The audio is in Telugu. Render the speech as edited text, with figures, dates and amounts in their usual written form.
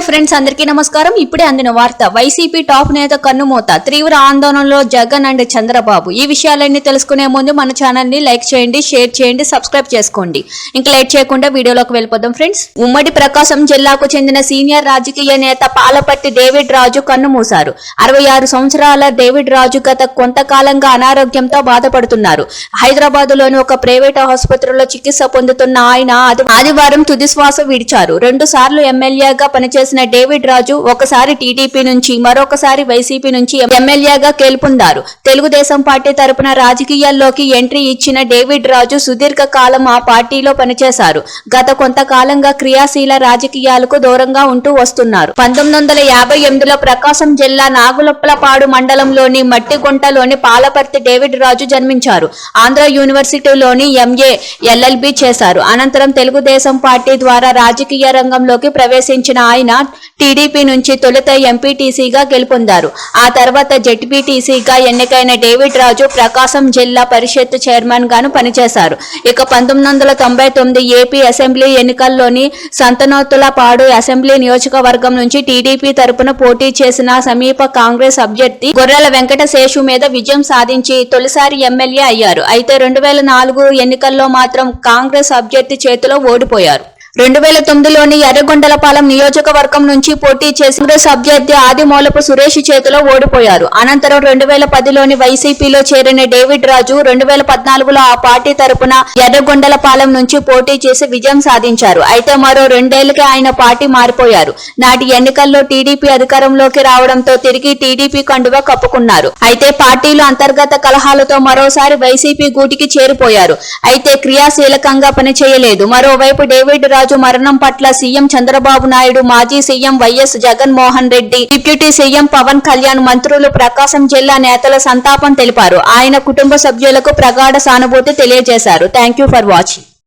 హాయ్ ఫ్రెండ్స్, అందరికీ నమస్కారం. ఇప్పుడే అందిన వార్త. వైసీపీ టాప్ నేత కన్నుమూత, తీవ్ర ఆందోళనలో జగన్ అండ్ చంద్రబాబు. ఈ విషయాలన్నీ తెలుసుకునే ముందు మన ఛానల్ ని లైక్ చేయండి, షేర్ చేయండి, సబ్స్క్రైబ్ చేసుకోండి. ఇంకా లేట్ చేయకుండా వీడియోలోకి వెళ్ళిపోదాం ఫ్రెండ్స్. ఉమ్మడి ప్రకాశం జిల్లాకు చెందిన సీనియర్ రాజకీయ నేత పాలపర్తి డేవిడ్ రాజు కన్నుమూశారు. 66 సంవత్సరాల డేవిడ్ రాజు గత కొంతకాలంగా అనారోగ్యంతో బాధపడుతున్నారు. హైదరాబాద్ లోని ఒక ప్రైవేట్ ఆసుపత్రిలో చికిత్స పొందుతున్న ఆయన ఆదివారం తుదిశ్వాస విడిచారు. 2 సార్లు ఎమ్మెల్యేగా పనిచేసిన డేవిడ్ రాజు ఒకసారి టీడీపీ నుంచి, మరొకసారి వైసీపీ నుంచి ఎమ్మెల్యేగా గెలుపొందారు. తెలుగుదేశం పార్టీ తరపున రాజకీయాల్లోకి ఎంట్రీ ఇచ్చిన డేవిడ్ రాజు సుదీర్ఘ కాలం ఆ పార్టీలో పనిచేశారు. గత కొంతకాలంగా క్రియాశీల రాజకీయాలకు దూరంగా ఉంటూ వస్తున్నారు. 1958లో ప్రకాశం జిల్లా నాగులప్పలపాడు మండలంలోని మట్టిగుంటలోని పాలపర్తి డేవిడ్ రాజు జన్మించారు. ఆంధ్ర యూనివర్సిటీలోని ఎంఏ, ఎల్ఎల్బి చేశారు. అనంతరం తెలుగుదేశం పార్టీ ద్వారా రాజకీయ రంగంలోకి ప్రవేశించిన ఆయన టీడీపీ నుంచి తొలుత ఎంపీటీసీగా గెలుపొందారు. ఆ తర్వాత జెడ్పీటీసీగా ఎన్నికైన డేవిడ్ రాజు ప్రకాశం జిల్లా పరిషత్ చైర్మన్ గాను పనిచేశారు. ఇక 1999 ఏపీ అసెంబ్లీ ఎన్నికల్లోని సంతనోతులపాడు అసెంబ్లీ నియోజకవర్గం నుంచి టీడీపీ తరపున పోటీ చేసిన సమీప కాంగ్రెస్ అభ్యర్థి గొర్రెల వెంకట శేషు మీద విజయం సాధించి తొలిసారి ఎమ్మెల్యే అయ్యారు. అయితే 2004 ఎన్నికల్లో మాత్రం కాంగ్రెస్ అభ్యర్థి చేతిలో ఓడిపోయారు. 2009లోని ఎర్రగొండలపాలెం నియోజకవర్గం నుంచి పోటీ చేసి కాంగ్రెస్ అభ్యర్థి ఆదిమూలపు సురేష్ చేతిలో ఓడిపోయారు. అనంతరం 2010లోని వైసీపీలో చేరిన డేవిడ్ రాజు 2014లో ఆ పార్టీ తరపున ఎర్రగొండలపాలెం నుంచి పోటీ చేసి విజయం సాధించారు. అయితే మరో 2 ఏళ్లకే ఆయన పార్టీ మారిపోయారు. నాటి ఎన్నికల్లో టీడీపీ అధికారంలోకి రావడంతో తిరిగి టీడీపీ కండువా కప్పుకున్నారు. అయితే పార్టీలో అంతర్గత కలహాలతో మరోసారి వైసీపీ గూటికి చేరిపోయారు. అయితే క్రియాశీలకంగా పనిచేయలేదు. మరోవైపు డేవిడ్ రాజు మరణం పట్ల సీఎం చంద్రబాబు నాయుడు, మాజీ CM YS Jaganmohan Reddy, deputy CM Pawan Kalyan, మంత్రులు, ప్రకాశం జిల్లా నేతల సంతాపం తెలిపారు. ఆయన కుటుంబ సభ్యులకు ప్రగాఢ సానుభూతి తెలియజేశారు. Thank you for watching.